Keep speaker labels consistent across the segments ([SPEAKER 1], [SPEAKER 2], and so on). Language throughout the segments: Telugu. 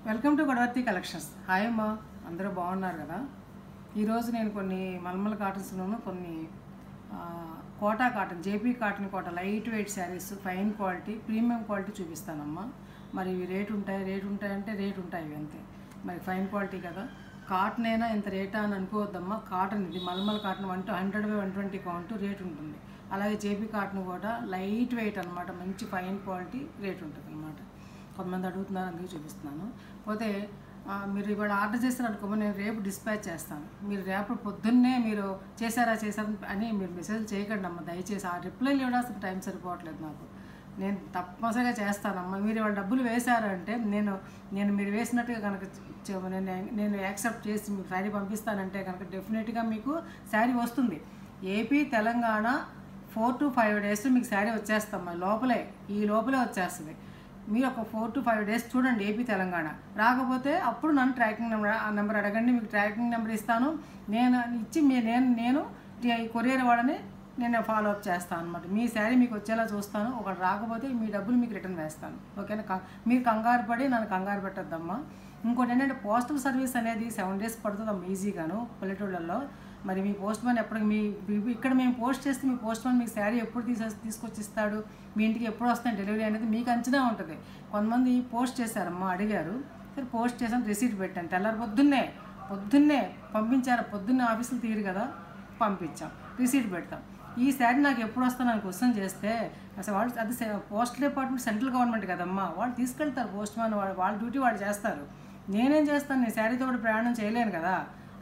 [SPEAKER 1] Welcome to Godavarthi collections. Hi అమ్మా, అందరూ బాగున్నారు కదా. ఈరోజు నేను కొన్ని మల్మల్ కాటన్స్లోను కొన్ని Kota cotton, JP cotton Kota light weight saris, fine quality, premium quality చూపిస్తానమ్మా. మరి ఇవి రేటు ఉంటాయంటే రేటు ఉంటాయి ఇవి అంతే. మరి ఫైన్ క్వాలిటీ కదా, కాటన్ అయినా ఇంత రేటా అని అనుకోవద్దమ్మా. కాటన్ ఇది మల్మల్ కాటన్ 100/120 కౌంట్ రేటు ఉంటుంది. అలాగే జేపీ కాటన్ కూడా లైట్ వెయిట్ అనమాట, మంచి ఫైన్ క్వాలిటీ రేటు ఉంటుంది అనమాట. కొంతమంది అడుగుతున్నారు, అందుకే చూపిస్తున్నాను. పోతే మీరు ఇవాళ ఆర్డర్ చేస్తారనుకో, నేను రేపు డిస్పాచ్ చేస్తాను. మీరు రేపు పొద్దున్నే మీరు చేశారా అని మీరు మెసేజ్ చేయకండి అమ్మ దయచేసి. ఆ రిప్లైలు ఇవ్వడానికి టైం సరిపోవట్లేదు నాకు. నేను తప్పనిసరిగా చేస్తానమ్మా. మీరు ఇవాళ డబ్బులు వేశారంటే నేను మీరు వేసినట్టుగా కనుక నేను యాక్సెప్ట్ చేసి మీకు శారీ పంపిస్తానంటే కనుక డెఫినెట్గా మీకు శారీ వస్తుంది. ఏపీ తెలంగాణ 4 to 5 days మీకు శారీ వచ్చేస్తామ్మా. ఈ లోపలే వచ్చేస్తుంది. మీరు ఒక 4 to 5 days చూడండి ఏపీ తెలంగాణ. రాకపోతే అప్పుడు నన్ను ట్రాకింగ్ నెంబర్ అడగండి, మీకు ట్రాకింగ్ నెంబర్ ఇస్తాను. నేను కొరియర్ వాళ్ళని నేను ఫాలో అప్ చేస్తాను అనమాట. మీ శారీ మీకు వచ్చేలా చూస్తాను. ఒకటి రాకపోతే మీ డబ్బులు మీకు రిటర్న్ వేస్తాను, ఓకేనా. మీరు కంగారు పడి నన్ను కంగారు పెట్టద్దమ్మా. ఇంకోటి ఏంటంటే పోస్టల్ సర్వీస్ అనేది 7 days పడుతుందమ్మా ఈజీగాను పల్లెటూళ్ళల్లో. మరి మీ పోస్ట్ మ్యాన్ ఎప్పటికి ఇక్కడ మేము పోస్ట్ చేస్తే మీ పోస్ట్ మ్యాన్ మీకు శారీ ఎప్పుడు తీసుకొచ్చి ఇస్తాడు, మీ ఇంటికి ఎప్పుడు వస్తాయి డెలివరీ అనేది మీకు అంచనా ఉంటుంది. కొంతమంది పోస్ట్ చేశారమ్మా, అడిగారు. సరే పోస్ట్ చేసాను, రిసీట్ పెట్టాను. తెల్లారి పొద్దున్నే పంపించారు. పొద్దున్నే ఆఫీసులు తీరు కదా, పంపించాం, రిసీట్ పెడతాం. ఈ శారీ నాకు ఎప్పుడు వస్తాను అని క్వశ్చన్ చేస్తే అసలు అది పోస్టల్ డిపార్ట్మెంట్ సెంట్రల్ గవర్నమెంట్ కదమ్మా, వాళ్ళు తీసుకెళ్తారు. పోస్ట్ మ్యాన్ వాళ్ళ డ్యూటీ వాళ్ళు చేస్తారు. నేనేం చేస్తాను, నేను శారీతో కూడా ప్రయాణం చేయలేను కదా.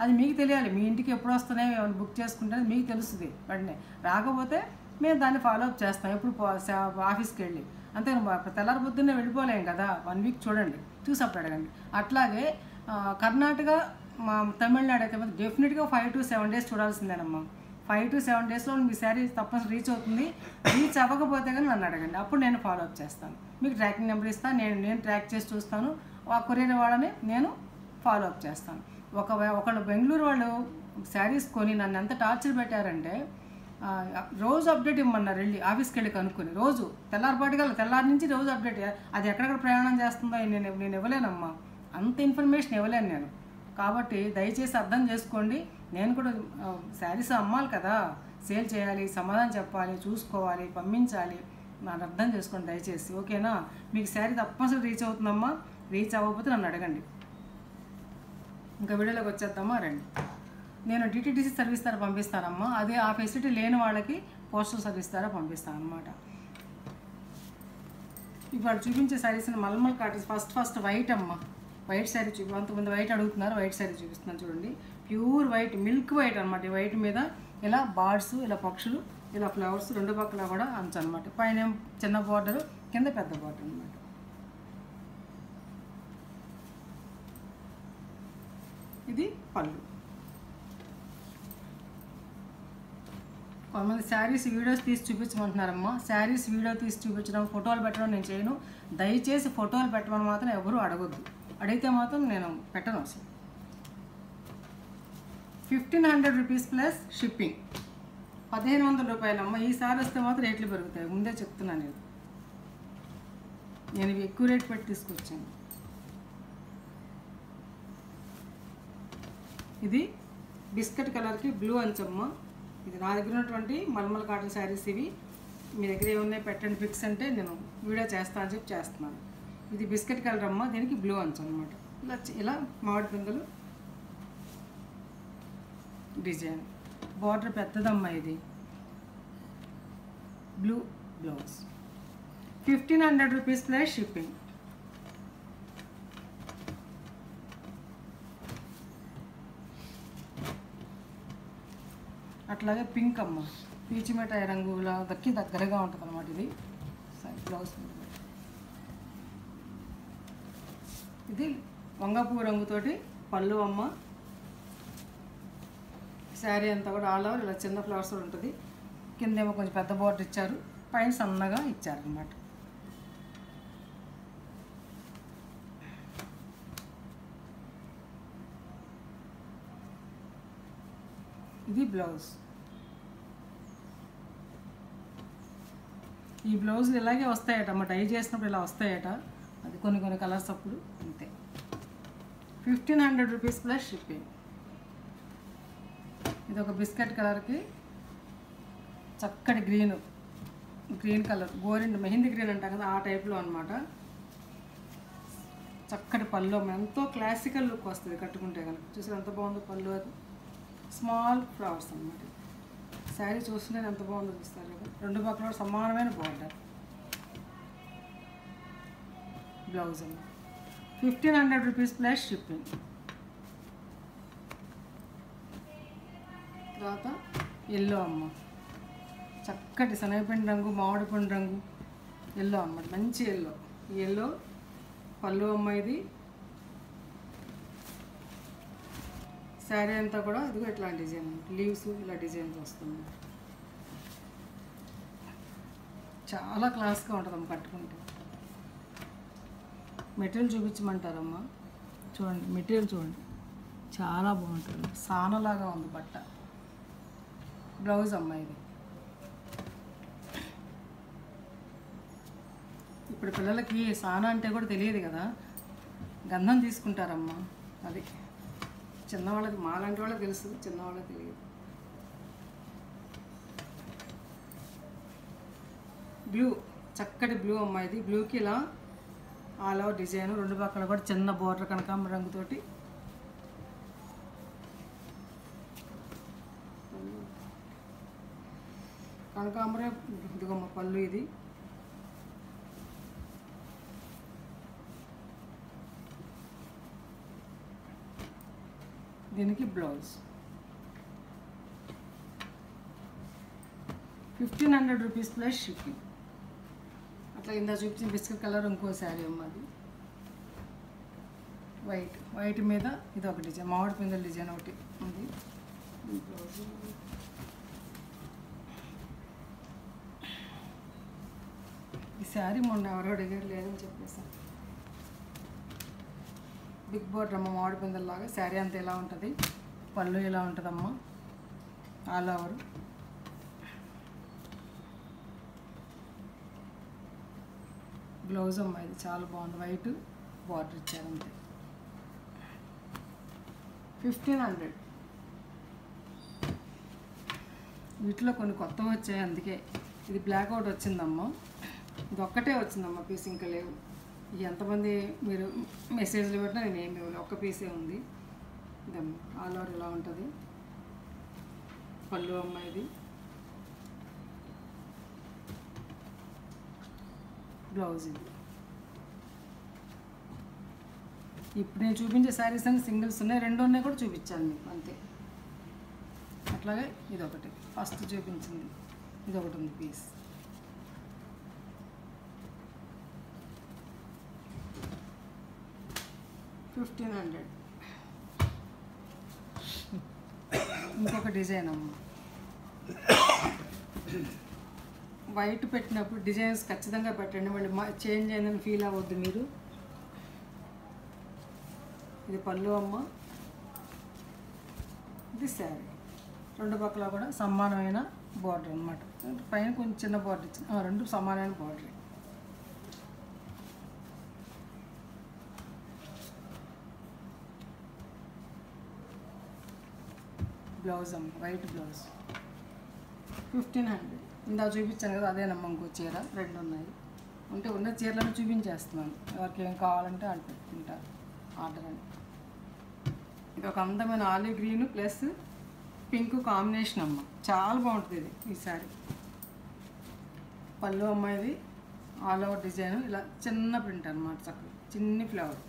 [SPEAKER 1] అది మీకు తెలియాలి. మీ ఇంటికి ఎప్పుడు వస్తున్నాయో ఏమైనా బుక్ చేసుకుంటే మీకు తెలుస్తుంది వెంటనే. రాకపోతే మేము దాన్ని ఫాలోఅప్ చేస్తాం ఎప్పుడు ఆఫీస్కి వెళ్ళి. అంతే, తెల్లారి పొద్దున్నే వెళ్ళిపోలేం కదా. 1 week చూడండి, చూసి అప్పుడు అడగండి. అట్లాగే కర్ణాటక, తమిళనాడు అయితే డెఫినెట్గా 5 to 7 days చూడాల్సిందేనమ్మా. 5 to 7 daysలో మీ శారీ తప్పనిసరి రీచ్ అవుతుంది. రీచ్ అవ్వకపోతే కానీ నన్ను అడగండి, అప్పుడు నేను ఫాలోఅప్ చేస్తాను. మీకు ట్రాకింగ్ నెంబర్ ఇస్తాను, నేను ట్రాక్ చేసి చూస్తాను. ఆ కొరియర్ వాళ్ళని నేను ఫాలోఅప్ చేస్తాను. ఒకళ్ళు బెంగళూరు వాళ్ళు శారీస్ కొని నన్ను ఎంత టార్చర్ పెట్టారంటే, రోజు అప్డేట్ ఇవ్వమన్నారు. వెళ్ళి ఆఫీస్కి వెళ్ళి కనుక్కొని రోజు తెల్లారి నుంచి రోజు అప్డేట్. అది ఎక్కడెక్కడ ప్రయాణం చేస్తుందో నేను ఇవ్వలేనమ్మా, అంత ఇన్ఫర్మేషన్ ఇవ్వలేను నేను. కాబట్టి దయచేసి అర్థం చేసుకోండి. నేను కూడా శారీస్ అమ్మాలి కదా, సేల్ చేయాలి, సమాధానం చెప్పాలి, చూసుకోవాలి, పంపించాలి. నాకు అర్థం చేసుకోండి దయచేసి, ఓకేనా. మీకు శారీ తప్పనిసరి రీచ్ అవుతుందమ్మా. రీచ్ అవ్వకపోతే నన్ను అడగండి. ఇంకా వీడియోలోకి వచ్చేద్దామా, రండి. నేను డిటిడిసి సర్వీస్ ద్వారా పంపిస్తానమ్మా. అదే ఆ ఫెసిలిటీ లేని వాళ్ళకి పోస్టల్ సర్వీస్ ద్వారా పంపిస్తాను అనమాట. ఇప్పుడు చూపించే saris mulmul cottons. First white అమ్మ, వైట్ శారీ అంతకుముందు వైట్ అడుగుతున్నారు. వైట్ శారీ చూపిస్తున్నాను చూడండి. ప్యూర్ వైట్, మిల్క్ వైట్ అనమాట. ఈ వైట్ మీద ఇలా బార్డ్స్, ఇలా పక్షులు, ఇలా ఫ్లవర్స్ రెండు పక్కల కూడా అంచు అనమాట. పైన చిన్న బార్డర్, కింద పెద్ద బార్డర్ అనమాట. ఇది పళ్ళు. కొంతమంది శారీస్ వీడియోస్ తీసి చూపించమంటున్నారమ్మా. శారీస్ వీడియో తీసి చూపించడం, ఫోటోలు పెట్టడం నేను చేయను. దయచేసి ఫోటోలు పెట్టమని మాత్రం ఎవరు అడగొద్దు. అడిగితే మాత్రం నేను పెట్టను అసలు. 1500 rupees ప్లస్ షిప్పింగ్, 1500 రూపాయలమ్మ. ఈసారి వస్తే మాత్రం రేట్లు పెరుగుతాయి, ముందే చెప్తున్నాను. నేను ఎక్కువ రేట్ పెట్టి తీసుకొచ్చాను. ఇది బిస్కెట్ కలర్కి బ్లూ అంచమ్మ. ఇది నా దగ్గర ఉన్నటువంటి మల్మల్ కాటన్ శారీస్. ఇవి మీ దగ్గర ఏమున్నాయి పెట్టండి, ఫిక్స్ అంటే నేను వీడియో చేస్తా అని చెప్పి చేస్తున్నాను. ఇది బిస్కెట్ కలర్ అమ్మ, దీనికి బ్లూ అంచు అనమాట. ఇలా మామిడి పిందెలు డిజైన్, బార్డర్ పెద్దదమ్మా. ఇది blue blouse, 1500 rupees plus shipping. అట్లాగే పింక్ అమ్మ, పీచు మిఠాయి రంగుల దగ్గరగా ఉంటుంది అనమాట. ఇది బ్లౌజ్. ఇది వంగపూ రంగుతోటి పళ్ళు అమ్మ. శారీ అంతా కూడా ఆల్ ఓవర్ ఇలా చిన్న ఫ్లవర్స్ ఉంటుంది. కిందేమో కొంచెం పెద్ద బార్డర్ ఇచ్చారు, పైన సన్నగా ఇచ్చారు అన్నమాట. ఇది బ్లౌజ్. ఈ బ్లౌజులు ఇలాగే వస్తాయట అమ్మ, డై చేసినప్పుడు ఇలా వస్తాయట. అది కొన్ని కలర్స్ అప్పుడు అంతే. 1500 రూపీస్ ప్లస్ షిప్పింగ్. ఇది ఒక బిస్కెట్ కలర్కి చక్కటి గ్రీన్ కలర్, గోరింట మెహందీ గ్రీన్ అంటాం కదా, ఆ టైప్లో అనమాట. చక్కటి పళ్ళు ఎంతో క్లాసికల్ లుక్ వస్తుంది కట్టుకుంటే కనుక. చూసి ఎంత బాగుందో పళ్ళు, అది స్మాల్ ఫ్లవర్స్ అన్నమాట. శారీ చూస్తుంటే ఎంత బాగుందో చూస్తారు కదా. రెండు పక్కల సమానమైన బార్డర్. బ్లౌజ్ అమ్మ 1500 రూపీస్ ప్లస్ షిప్పింగ్. తర్వాత ఎల్లో అమ్మ, చక్కటి శనగపిండి రంగు, మామిడి పండు రంగు ఎల్లో అన్నమాట, మంచి ఎల్లో. ఈ ఎల్లో పళ్ళు అమ్మ. ఇది శారీ అంతా కూడా ఇదిగో ఇట్లాంటి డిజైన్, లీవ్స్ ఇలా డిజైన్స్ వస్తుంది. చాలా క్లాస్గా ఉంటుందమ్మ కట్టుకుంటే. మెటీరియల్ చూపించమంటారమ్మా. చూడండి మెటీరియల్ చూడండి, చాలా బాగుంటుంది. సానలాగా ఉంది బట్ట. బ్లౌజ్ అమ్మ ఇది. ఇప్పుడు పిల్లలకి సానా అంటే కూడా తెలియదు కదా, గంధం తీసుకుంటారమ్మా. అది చిన్నవాళ్ళకి, మాలాంటి వాళ్ళకి తెలుసు, చిన్నవాళ్ళకి తెలియదు. బ్లూ, చక్కటి బ్లూ అమ్మ ఇది. బ్లూకి ఇలా ఆల్ ఓవర్ డిజైన్, రెండు పక్కల కూడా చిన్న బోర్డర్ కనకాంబర రంగుతోటి. కనకాంబరే ఇదిగమ్మ పళ్ళు. ఇది దీనికి బ్లౌజ్. 1500 rupees plus shipping. అట్లా ఇందా చూపించిన బిస్కెట్ కలర్ ఇంకో శారీ అమ్మ. అది వైట్ మీద ఇది ఒక డిజైన్, మామిడి పిందెల డిజైన్ ఒకటి ఉంది. బ్లౌజ్ ఈ శారీ మొన్న ఎవరో అడిగారు, లేదని చెప్పేసాను. బిగ్ బోర్డర్ అమ్మ, మామిడి పిందెల్లాగా. శారీ అంతా ఎలా ఉంటుంది, పళ్ళు ఎలా ఉంటుందమ్మా, ఆల్ ఓవర్. బ్లౌజ్ అమ్మ ఇది చాలా బాగుంది, వైట్ బార్డర్ ఇచ్చారు అంతే. 1500. వీటిలో కొన్ని కొత్తవి వచ్చాయి, అందుకే. ఇది బ్లాక్ అవుట్ వచ్చిందమ్మా. ఇది ఒక్కటే వచ్చిందమ్మా, పీస్ ఇంకా లేవు. ఎంతమంది మీరు మెసేజ్లు పెట్టినా నేను ఏమి ఇవ్వలేదు, ఒక్క పీసే ఉంది. ఇదమ్మా ఆల్ ఓవర్ ఇలా ఉంటుంది. పళ్ళు అమ్మ ఇది. బ్లౌజ్ ఇది. ఇప్పుడు నేను చూపించే శారీస్ అన్ని సింగిల్స్ ఉన్నాయి, రెండు ఉన్నాయి కూడా చూపించాను మీకు అంతే. అట్లాగే ఇదొకటి ఫస్ట్ చూపించింది, ఇదొకటి ఉంది పీస్. 1500. ఇంకొక డిజైన్ అమ్మ. వైట్ పెట్టినప్పుడు డిజైన్స్ ఖచ్చితంగా పెట్టండి, మళ్ళీ చేంజ్ అయిందని ఫీల్ అవ్వద్దు మీరు. ఇది పళ్ళు అమ్మ, ఇది శారీ. రెండు పక్కల కూడా సమానమైన బార్డర్ అనమాట. పైన కొంచెం చిన్న బార్డర్ ఇచ్చింది, రెండు సమానమైన బార్డర్. బ్లౌజ్ అమ్మ, వైట్ బ్లౌజ్. 1500. ఇందా చూపించాను కదా, అదేనమ్మ ఇంకో చీర, రెండు ఉన్నాయి. ఉంటే ఉన్న చీరలను చూపించేస్తున్నాను, ఎవరికి ఏం కావాలంటే వాళ్ళు పెట్టుకుంటారు ఆర్డర్ అని. ఇది ఒక అందమైన olive green plus pink combination అమ్మ, చాలా బాగుంటుంది ఇది. ఈ శారీ పళ్ళు అమ్మ, ఇది ఆల్ ఓవర్ డిజైన్, ఇలా చిన్న ప్రింట్ అనమాట, చక్కగా చిన్ని ఫ్లవర్.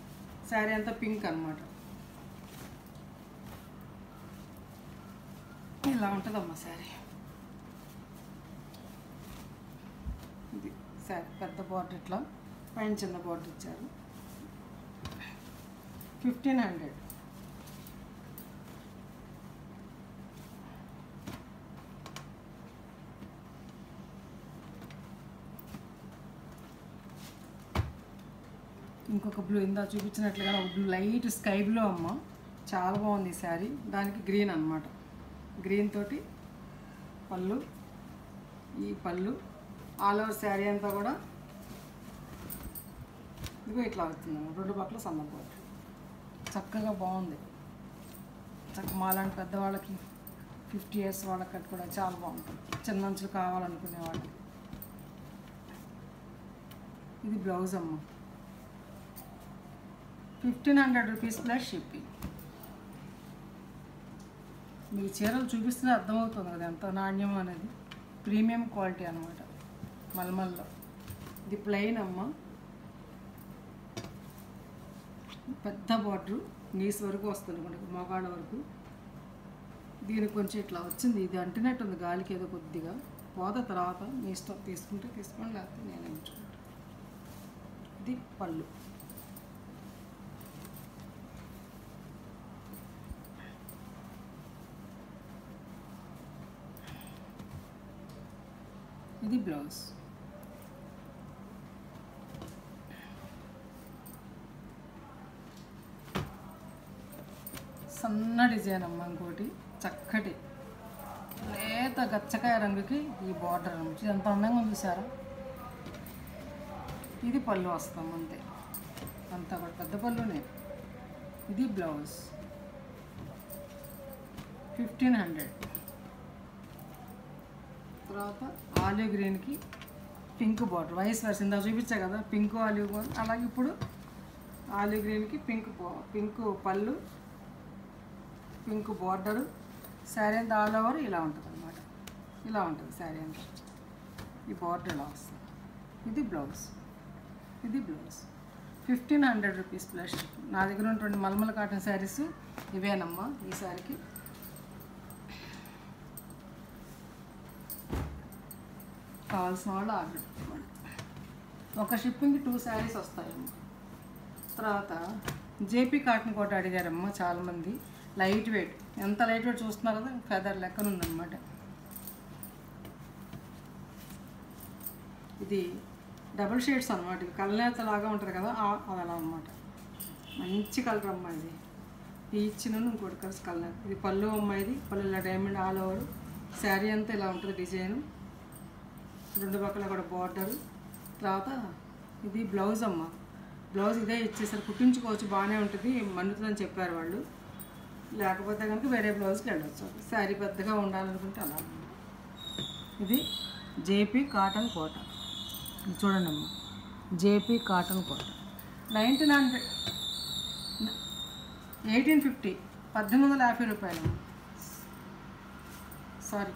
[SPEAKER 1] శారీ అంతా పింక్ అనమాట. ఇలా ఉంటుందమ్మా శారీ. ఇది శారీ పెద్ద బార్డర్, ఇట్లా పైన చిన్న బార్డర్ ఇచ్చారు. 1500. ఇంకొక బ్లూ, ఇందా చూపించినట్లుగా ఒక బ్లూ, లైట్ స్కై బ్లూ అమ్మ, చాలా బాగుంది ఈ శారీ. దానికి గ్రీన్ అనమాట, గ్రీన్ తోటి పళ్ళు. ఈ పళ్ళు ఆల్ ఓవర్ శారీ అంతా కూడా ఇదిగో ఇట్లా అవుతుంది, రెండు పక్కల సన్న బార్డర్. చక్కగా బాగుంది. చక్కగా మాలాంటి పెద్దవాళ్ళకి 50 years వాళ్ళకి కట్టుకోవడం చాలా బాగుంటుంది. చిన్న అంచులు కావాలనుకునే వాళ్ళకి. ఇది బ్లౌజ్ అమ్మ. 1500 రూపీస్ ప్లస్ షిప్పింగ్. మీకు చీరలు చూపిస్తేనే అర్థమవుతుంది కదా ఎంత నాణ్యం అనేది. ప్రీమియం క్వాలిటీ అనమాట మల్మల్లో. ఇది ప్లెయిన్ అమ్మ. పెద్ద బార్డరు నీస్ వరకు వస్తుంది మనకు, మోకాళ్ళ వరకు. దీనికి కొంచెం ఇట్లా వచ్చింది. ఇది అంటినట్టుంది గాలికి ఏదో కొద్దిగా. పోత తర్వాత మీ ఇష్టం, తీసుకుంటే తీసుకోండి, లేకపోతే నేను ఎంచుకుంటాను. ఇది పళ్ళు. ఇది బ్లౌజ్. సన్న డిజైన్ అమ్మ. ఇంకోటి చక్కటి లేత గచ్చకాయ రంగుకి ఈ బార్డర్ అన్నమాట. ఎంత అందంగా ఉంది చూసారా. ఇది పళ్ళు వస్తాం అంతే, అంతా కూడా పెద్ద పళ్ళునే. ఇది బ్లౌజ్ 1500. తర్వాత ఆలివ్ గ్రీన్కి పింక్ బార్డర్, వైస్ వర్స్ ఇందా చూపించా కదా, పింక్ ఆలివ్ బార్డర్. అలాగే ఇప్పుడు ఆలివ్ గ్రీన్కి పింక్ పళ్ళు, పింక్ బార్డరు. శారీ అంతా ఆల్ ఓవర్ ఇలా ఉంటుంది అనమాట. ఇలా ఉంటుంది శారీ అంతా. ఈ బార్డర్ ఇలా వస్తుంది. ఇది బ్లౌజ్. ఇది బ్లౌజ్ 1500 రూపీస్ ప్లస్. నా దగ్గర ఉన్నటువంటి మల్మల్ కాటన్ శారీస్ ఇవేనమ్మా. ఈ శారీకి కావాల్సిన వాళ్ళు ఆర్డర్ పెట్టుకోండి. ఒక షిప్పింగ్కి 2 శారీస్ వస్తాయమ్మ. తర్వాత జేపీ కాటన్ కోట అడిగారమ్మ చాలామంది. లైట్ వెయిట్, ఎంత లైట్ వెయిట్ చూస్తున్నారు కదా, ఫెదర్ లెక్కన ఉందన్నమాట. ఇది డబుల్ షేడ్స్ అనమాట. ఇది కలనేత లాగా ఉంటుంది కదా, అది అలా అనమాట. మంచి కలర్ అమ్మ. ఇది పీచ్ను ఇంకోటి కలిసి కలనేత. ఇది పళ్ళు అమ్మ. ఇది పళ్ళు ఇలా డైమండ్ ఆల్ ఓవర్. శారీ అంతా ఇలా ఉంటుంది డిజైను. 2 పక్కల కూడా బార్డరు. తర్వాత ఇది బ్లౌజ్ అమ్మ. బ్లౌజ్ ఇదే ఇచ్చేసరికి కుట్టించుకోవచ్చు, బాగానే ఉంటుంది, మన్నుతుందని చెప్పారు వాళ్ళు. లేకపోతే కనుక వేరే బ్లౌజ్కి వెళ్ళవచ్చు. శారీ పెద్దగా ఉండాలనుకుంటే అలా. ఇది జేపీ కాటన్ కోట. ఇది చూడండి అమ్మ, జేపీ కాటన్ కోట 1850 1850 రూపాయలు. సారీ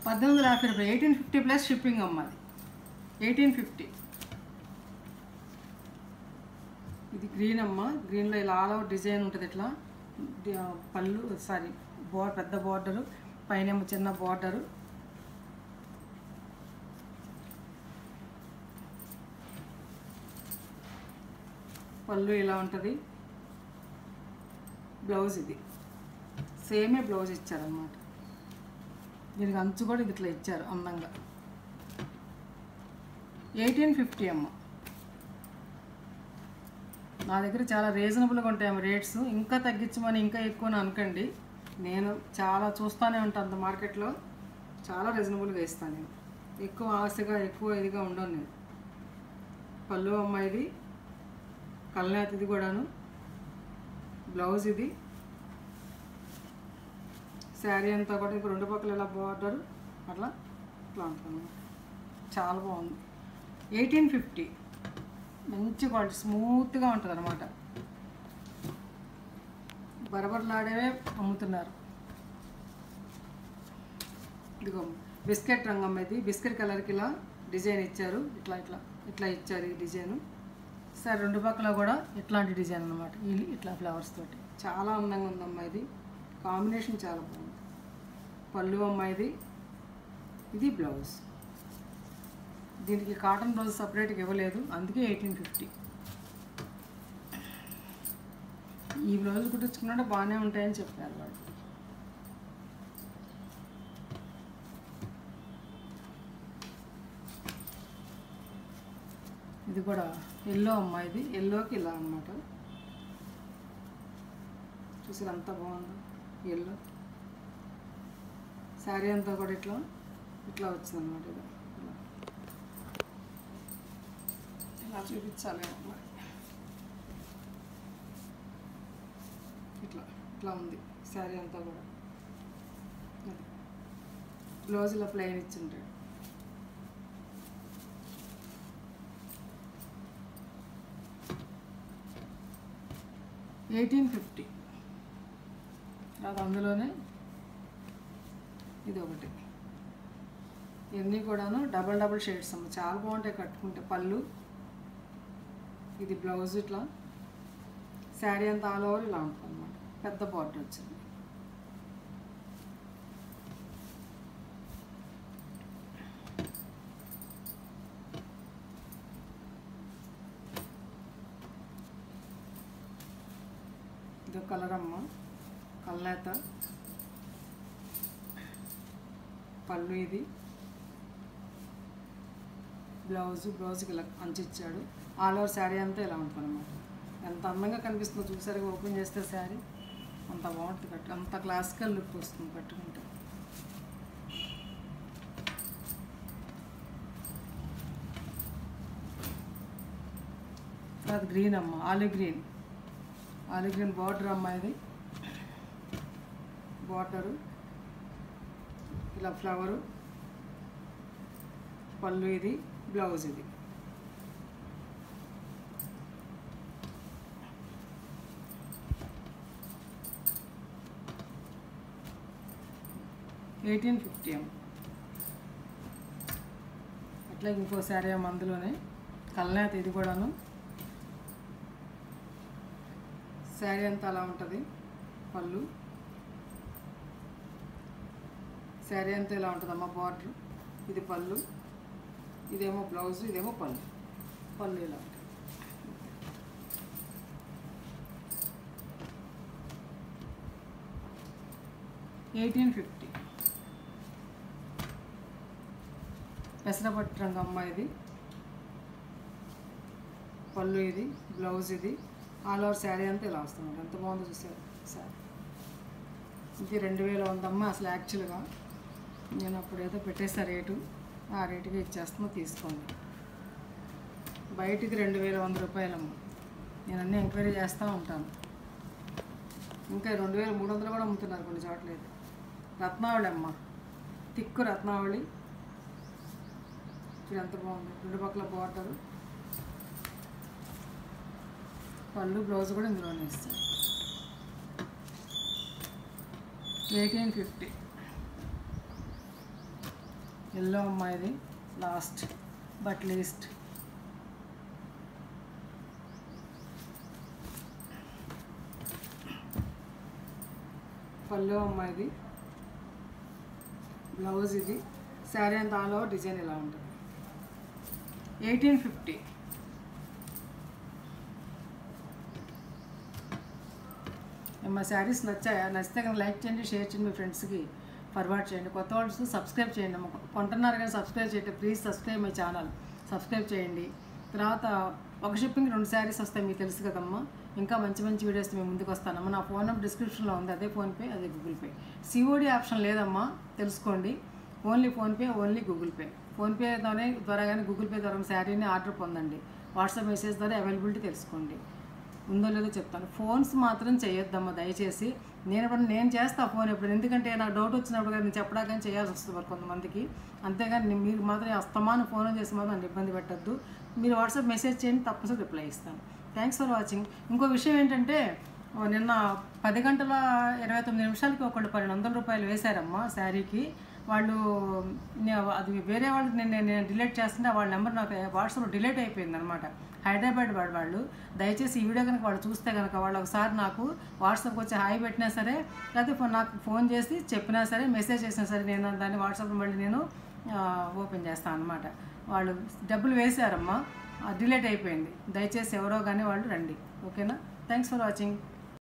[SPEAKER 1] 1850 రూపాయలు. 1850 ప్లస్ షిప్పింగ్ అమ్మ. అది 1850. ఇది గ్రీన్ అమ్మ. గ్రీన్లో ఇలా ఆల్ ఓవర్ డిజైన్ ఉంటుంది. ఇట్లా పళ్ళు పెద్ద బార్డరు, పైన చిన్న బార్డరు. పళ్ళు ఇలా ఉంటుంది. బ్లౌజ్ ఇది సేమే బ్లౌజ్ ఇచ్చారన్నమాట. దీనికి అంచు కూడా ఇది ఇట్లా ఇచ్చారు అందంగా. 1850 అమ్మ. నా దగ్గర చాలా రీజనబుల్గా ఉంటాయి రేట్స్. ఇంకా తగ్గించమని, ఇంకా ఎక్కువ అనకండి. నేను చాలా చూస్తూనే ఉంటాను మార్కెట్లో. చాలా రీజనబుల్గా ఇస్తాను నేను. ఎక్కువ ఆశగా ఎక్కువ ఇదిగా ఉండను నేను. పళ్ళు అమ్మ. ఇది కల్నేత. ఇది కూడాను బ్లౌజ్. ఇది శారీ అంతా కూడా ఇంకో 2 పక్కల ఇలా బార్డర్ అట్లా ఇట్లా ఉంటుంది. చాలా బాగుంది. 1850. మంచి క్వాలిటీ, స్మూత్గా ఉంటుంది అనమాట. బరబరలాడేవే అమ్ముతున్నారు. ఇదిగో బిస్కెట్ రంగం. ఇది బిస్కెట్ కలర్కి ఇలా డిజైన్ ఇచ్చారు. ఇట్లా ఇట్లా ఇట్లా ఇచ్చారు ఈ డిజైను. సరే 2 పక్కల కూడా ఇట్లాంటి డిజైన్ అనమాట. ఇట్లా ఫ్లవర్స్ తోటి చాలా అందంగా ఉందమ్మా. ఇది కాంబినేషన్ చాలా బాగుంది. పళ్ళు అమ్మ. ఇది బ్లౌజ్. దీనికి కాటన్ బ్లౌజ్ సపరేట్గా ఇవ్వలేదు, అందుకే 1850. ఈ బ్లౌజ్ కుట్టించుకున్నట్టు బాగానే ఉంటాయని చెప్పారు వాళ్ళు. ఇది కూడా ఎల్లో అమ్మ. ఇది ఎల్లోకి ఇలా అన్నమాట. చూసారు అంత బాగుంది ఎల్లో. శారీ అంతా కూడా ఇట్లా ఇట్లా వచ్చింది అన్నమాట. ఇలా ఇలా చూపించాలి. ఇట్లా ఉంది శారీ అంతా కూడా. బ్లౌజ్ ఇలా ప్లెయిన్ ఇచ్చింటాడు. $1850. అది అందులోనే ఇది ఒకటి. ఇవన్నీ కూడాను డబల్ షేడ్స్ అమ్మ, చాలా బాగుంటాయి కట్టుకుంటే. పళ్ళు, ఇది బ్లౌజ్, ఇట్లా శారీ అంతా ఆల్ ఓవర్ ఇలా ఉంటుంది అన్నమాట. పెద్ద బార్డర్ వచ్చింది. ఇది కలర్ అమ్మ, కల్నేత. పళ్ళు ఇది, బ్లౌజ్కి ఇలా అంచిచ్చాడు. ఆల్ ఓవర్ శారీ అంతా ఇలా ఉంటుంది అన్నమాట. ఎంత అందంగా కనిపిస్తుందో చూసారు. ఓపెన్ చేస్తే శారీ అంత బాగుంటుంది అంత క్లాసికల్ లుక్ వస్తుంది కట్టుకుంటే. అది గ్రీన్ అమ్మ, ఆలివ్ గ్రీన్ బార్డర్ అమ్మ. ఇది బార్డరు ఇలా ఫ్లవరు, పళ్ళు ఇది, బ్లౌజ్ ఇది. $1850 అమ్మ. అట్లా ఇంకో శారీ అమ్మ అందులోనే కల్నేత. ఇది కూడాను శారీ అంతా అలా ఉంటుంది. పళ్ళు, శారీ అంతా ఇలా ఉంటుందమ్మా. బార్డర్ ఇది పళ్ళు, ఇదేమో బ్లౌజ్, ఇదేమో పళ్ళు ఇలా ఉంటుంది. $1850. పెసరపట్టు రంగు అమ్మ. ఇది పళ్ళు, ఇది బ్లౌజ్, ఇది ఆల్ ఓవర్ శారీ అంతా ఇలా వస్తుంది. ఎంత బాగుందో చూసారు శారీ. ఇది 2100 అమ్మ. అసలు యాక్చువల్గా నేను అప్పుడు ఏదో పెట్టేసా రేటు, ఆ రేటుకి ఇచ్చేస్తున్నా, తీసుకోండి. బయటికి 2100 రూపాయలమ్మ. నేను అన్నీ ఎంక్వైరీ చేస్తూ ఉంటాను. ఇంకా 2300 కూడా అమ్ముతున్నారు కొన్ని చోట్లేదు. రత్నావళి అమ్మ, తిక్కు రత్నావళి. చూడు ఎంత బాగుంది. 2 పక్కల బార్డరు, పళ్ళు, బ్లౌజ్ కూడా ఇందులోనే ఇస్తారు. 1850. ఎల్లో అమ్మ. ఇది లాస్ట్ బట్ లీస్ట్. పళ్ళు అమ్మ. ఇది బ్లౌజ్, ఇది శారీ అంతా ఆల్ ఓవర్ డిజైన్ ఇలా ఉంటుంది. 1850. మా శారీస్ నచ్చాయా? నచ్చితే కానీ లైక్ చేయండి, షేర్ చేయండి, మీ ఫ్రెండ్స్కి ఫార్వర్డ్ చేయండి. కొత్త వాళ్ళు సబ్స్క్రైబ్ చేయండి. కొంటున్నారు కానీ సబ్స్క్రైబ్ చేయండి. Please subscribe my channel. Subscribe చేయండి. తర్వాత ఒక షిప్పింగ్ 2 శారీస్ వస్తాయి, మీకు తెలుసు కదమ్మా. ఇంకా మంచి వీడియోస్ మేము ముందుకు వస్తానమ్మా. నా ఫోన్ నెంబర్ డిస్క్రిప్షన్లో ఉంది. అదే ఫోన్పే, అదే గూగుల్ పే. సిఓడి ఆప్షన్ లేదమ్మా, తెలుసుకోండి. Only PhonePe, only Google pay. PhonePe ద్వారా కానీ గూగుల్ పే ద్వారా శారీని ఆర్డర్ పొందండి. వాట్సాప్ మెసేజ్ ద్వారా అవైలబిలిటీ తెలుసుకోండి. ఉందో లేదో చెప్తాను. ఫోన్స్ మాత్రం చేయొద్దమ్మా దయచేసి. నేను చేస్తాను ఫోన్ ఎప్పుడు, ఎందుకంటే నాకు డౌట్ వచ్చినప్పుడు కానీ నేను చెప్పడానికి చేయాల్సి వస్తుంది మరి కొంతమందికి. అంతేగాని మీరు మాత్రం అస్తమానం ఫోన్ చేసి మాత్రం నన్ను ఇబ్బంది పెట్టద్దు. మీరు వాట్సాప్ మెసేజ్ చేయండి, తప్పనిసరి రిప్లై ఇస్తాను. Thanks for watching. ఇంకో విషయం ఏంటంటే, నిన్న 10 గంటల 29 నిమిషాలకి ఒకళ్ళు 1200 రూపాయలు వేశారమ్మా శారీకి. వాళ్ళు అది వేరే వాళ్ళకి నేను డిలీట్ చేస్తుంటే వాళ్ళ నెంబర్ నాకు వాట్సాప్లో డిలీట్ అయిపోయింది అనమాట. హైదరాబాద్ వాళ్ళు. దయచేసి ఈ వీడియో కనుక వాళ్ళు చూస్తే కనుక వాళ్ళు ఒకసారి నాకు వాట్సాప్కి వచ్చి హాయ్ పెట్టినా సరే, లేకపోతే నాకు ఫోన్ చేసి చెప్పినా సరే, మెసేజ్ చేసినా సరే, నేను దాన్ని వాట్సాప్లో మళ్ళీ నేను ఓపెన్ చేస్తాను అనమాట. వాళ్ళు డబ్బులు వేశారమ్మా, డిలీట్ అయిపోయింది. దయచేసి ఎవరో కానీ వాళ్ళు రండి. ఓకేనా? Thanks for watching.